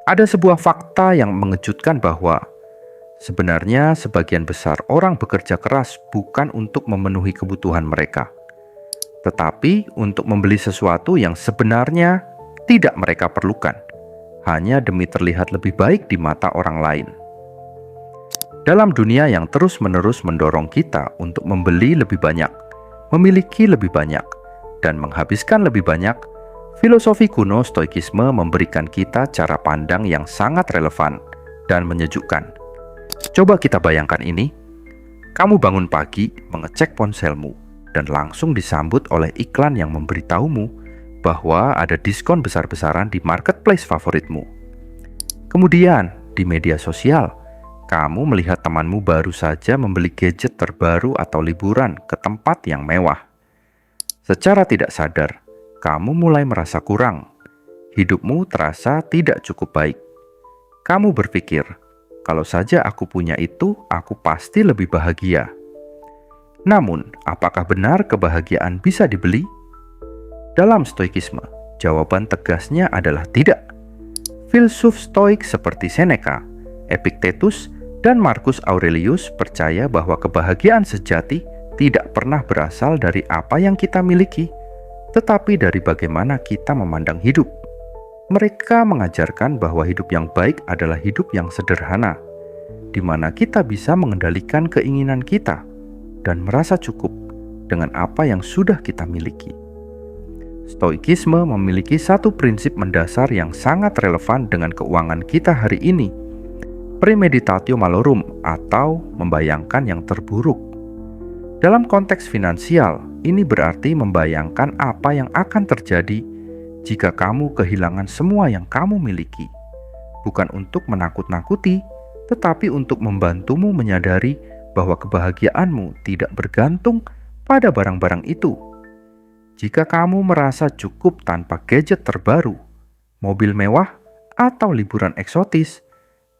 Ada sebuah fakta yang mengejutkan bahwa sebenarnya sebagian besar orang bekerja keras bukan untuk memenuhi kebutuhan mereka, tetapi untuk membeli sesuatu yang sebenarnya tidak mereka perlukan, hanya demi terlihat lebih baik di mata orang lain. Dalam dunia yang terus-menerus mendorong kita untuk membeli lebih banyak, memiliki lebih banyak, dan menghabiskan lebih banyak, filosofi kuno Stoikisme memberikan kita cara pandang yang sangat relevan dan menyejukkan. Coba kita bayangkan ini. Kamu bangun pagi, mengecek ponselmu, dan langsung disambut oleh iklan yang memberitahumu bahwa ada diskon besar-besaran di marketplace favoritmu. Kemudian, di media sosial, kamu melihat temanmu baru saja membeli gadget terbaru atau liburan ke tempat yang mewah. Secara tidak sadar, kamu mulai merasa kurang. Hidupmu terasa tidak cukup baik. Kamu berpikir, kalau saja aku punya itu, aku pasti lebih bahagia. Namun, apakah benar kebahagiaan bisa dibeli? Dalam Stoikisme, jawaban tegasnya adalah tidak. Filsuf Stoik seperti Seneca, Epictetus, dan Marcus Aurelius percaya bahwa kebahagiaan sejati tidak pernah berasal dari apa yang kita miliki, tetapi dari bagaimana kita memandang hidup. Mereka mengajarkan bahwa hidup yang baik adalah hidup yang sederhana, di mana kita bisa mengendalikan keinginan kita dan merasa cukup dengan apa yang sudah kita miliki. Stoikisme memiliki satu prinsip mendasar yang sangat relevan dengan keuangan kita hari ini: premeditatio malorum, atau membayangkan yang terburuk. Dalam konteks finansial, ini berarti membayangkan apa yang akan terjadi jika kamu kehilangan semua yang kamu miliki. Bukan untuk menakut-nakuti, tetapi untuk membantumu menyadari bahwa kebahagiaanmu tidak bergantung pada barang-barang itu. Jika kamu merasa cukup tanpa gadget terbaru, mobil mewah, atau liburan eksotis,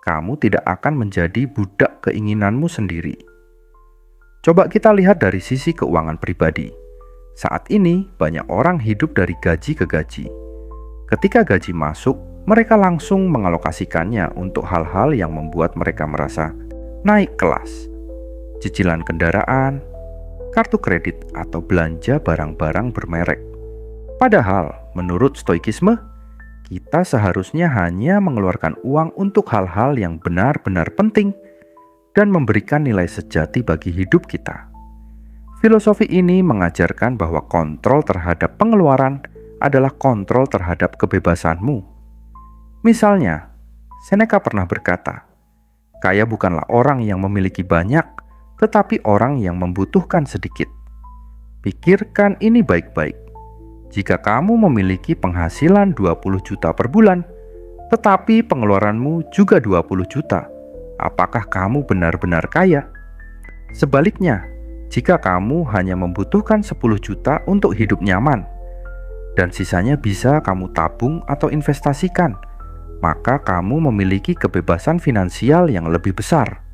kamu tidak akan menjadi budak keinginanmu sendiri. Coba kita lihat dari sisi keuangan pribadi. Saat ini, banyak orang hidup dari gaji ke gaji. Ketika gaji masuk, mereka langsung mengalokasikannya untuk hal-hal yang membuat mereka merasa naik kelas. Cicilan kendaraan, kartu kredit, atau belanja barang-barang bermerek. Padahal, menurut Stoikisme, kita seharusnya hanya mengeluarkan uang untuk hal-hal yang benar-benar penting dan memberikan nilai sejati bagi hidup kita. Filosofi ini mengajarkan bahwa kontrol terhadap pengeluaran adalah kontrol terhadap kebebasanmu. Misalnya, Seneca pernah berkata, "Kaya bukanlah orang yang memiliki banyak, tetapi orang yang membutuhkan sedikit." Pikirkan ini baik-baik. Jika kamu memiliki penghasilan 20 juta per bulan, tetapi pengeluaranmu juga 20 juta, apakah kamu benar-benar kaya? Sebaliknya, jika kamu hanya membutuhkan 10 juta untuk hidup nyaman, dan sisanya bisa kamu tabung atau investasikan, maka kamu memiliki kebebasan finansial yang lebih besar.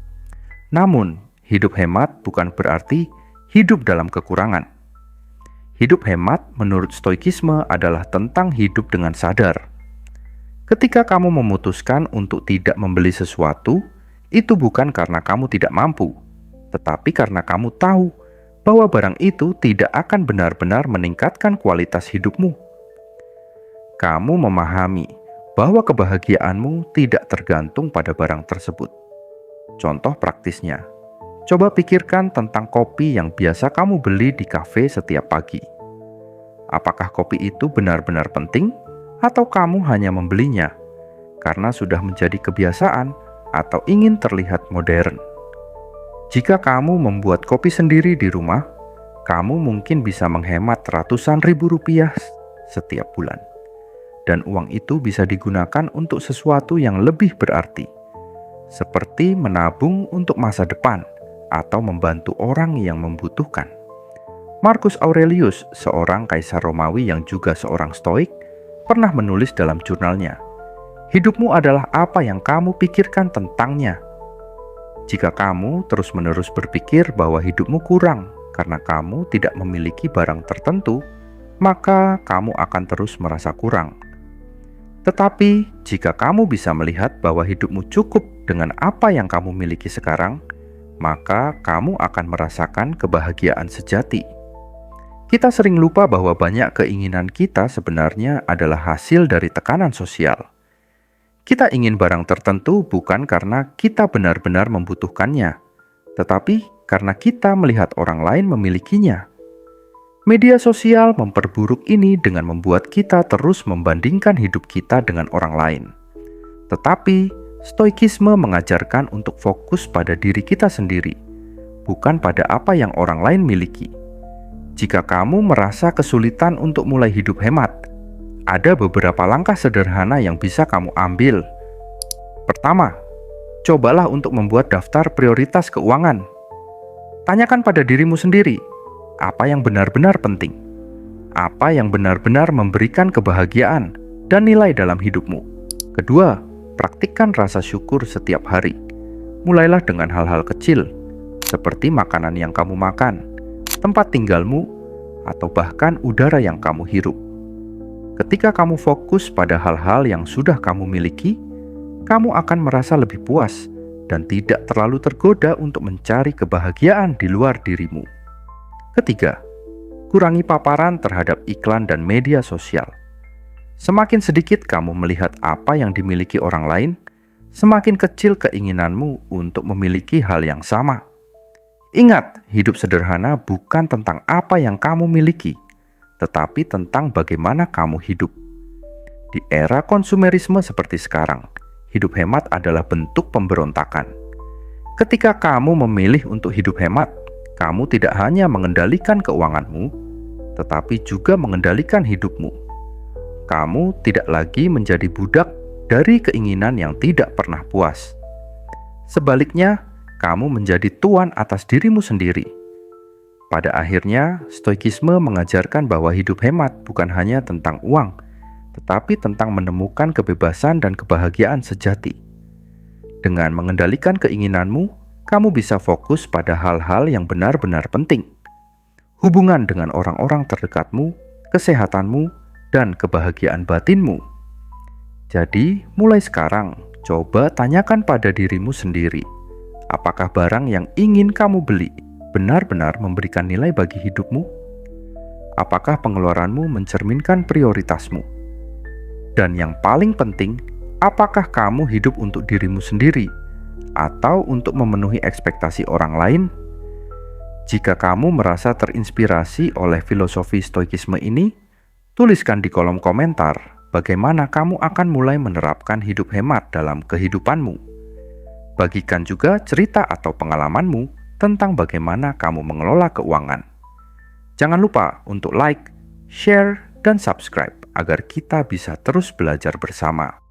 Namun, hidup hemat bukan berarti hidup dalam kekurangan. Hidup hemat menurut Stoikisme adalah tentang hidup dengan sadar. Ketika kamu memutuskan untuk tidak membeli sesuatu, itu bukan karena kamu tidak mampu, tetapi karena kamu tahu bahwa barang itu tidak akan benar-benar meningkatkan kualitas hidupmu. Kamu memahami bahwa kebahagiaanmu tidak tergantung pada barang tersebut. Contoh praktisnya, coba pikirkan tentang kopi yang biasa kamu beli di kafe setiap pagi. Apakah kopi itu benar-benar penting, atau kamu hanya membelinya karena sudah menjadi kebiasaan atau ingin terlihat modern? Jika kamu membuat kopi sendiri di rumah, kamu mungkin bisa menghemat ratusan ribu rupiah setiap bulan. Dan uang itu bisa digunakan untuk sesuatu yang lebih berarti, seperti menabung untuk masa depan atau membantu orang yang membutuhkan. Marcus Aurelius, seorang kaisar Romawi yang juga seorang Stoik, pernah menulis dalam jurnalnya, "Hidupmu adalah apa yang kamu pikirkan tentangnya." Jika kamu terus-menerus berpikir bahwa hidupmu kurang karena kamu tidak memiliki barang tertentu, maka kamu akan terus merasa kurang. Tetapi, jika kamu bisa melihat bahwa hidupmu cukup dengan apa yang kamu miliki sekarang, maka kamu akan merasakan kebahagiaan sejati. Kita sering lupa bahwa banyak keinginan kita sebenarnya adalah hasil dari tekanan sosial. Kita ingin barang tertentu bukan karena kita benar-benar membutuhkannya, tetapi karena kita melihat orang lain memilikinya. Media sosial memperburuk ini dengan membuat kita terus membandingkan hidup kita dengan orang lain. Tetapi, stoikisme mengajarkan untuk fokus pada diri kita sendiri, bukan pada apa yang orang lain miliki. Jika kamu merasa kesulitan untuk mulai hidup hemat, ada beberapa langkah sederhana yang bisa kamu ambil. Pertama, cobalah untuk membuat daftar prioritas keuangan. Tanyakan pada dirimu sendiri, apa yang benar-benar penting? Apa yang benar-benar memberikan kebahagiaan dan nilai dalam hidupmu? Kedua, praktikkan rasa syukur setiap hari. Mulailah dengan hal-hal kecil, seperti makanan yang kamu makan, tempat tinggalmu, atau bahkan udara yang kamu hirup. Ketika kamu fokus pada hal-hal yang sudah kamu miliki, kamu akan merasa lebih puas dan tidak terlalu tergoda untuk mencari kebahagiaan di luar dirimu. Ketiga, kurangi paparan terhadap iklan dan media sosial. Semakin sedikit kamu melihat apa yang dimiliki orang lain, semakin kecil keinginanmu untuk memiliki hal yang sama. Ingat, hidup sederhana bukan tentang apa yang kamu miliki, tetapi tentang bagaimana kamu hidup. Di era konsumerisme seperti sekarang, hidup hemat adalah bentuk pemberontakan. Ketika kamu memilih untuk hidup hemat, kamu tidak hanya mengendalikan keuanganmu, tetapi juga mengendalikan hidupmu. Kamu tidak lagi menjadi budak dari keinginan yang tidak pernah puas. Sebaliknya, kamu menjadi tuan atas dirimu sendiri. Pada akhirnya, stoikisme mengajarkan bahwa hidup hemat bukan hanya tentang uang, tetapi tentang menemukan kebebasan dan kebahagiaan sejati. Dengan mengendalikan keinginanmu, kamu bisa fokus pada hal-hal yang benar-benar penting. Hubungan dengan orang-orang terdekatmu, kesehatanmu, dan kebahagiaan batinmu. Jadi, mulai sekarang, coba tanyakan pada dirimu sendiri, apakah barang yang ingin kamu beli benar-benar memberikan nilai bagi hidupmu? Apakah pengeluaranmu mencerminkan prioritasmu? Dan yang paling penting, apakah kamu hidup untuk dirimu sendiri atau untuk memenuhi ekspektasi orang lain? Jika kamu merasa terinspirasi oleh filosofi stoikisme ini, tuliskan di kolom komentar bagaimana kamu akan mulai menerapkan hidup hemat dalam kehidupanmu. Bagikan juga cerita atau pengalamanmu tentang bagaimana kamu mengelola keuangan. Jangan lupa untuk like, share, dan subscribe agar kita bisa terus belajar bersama.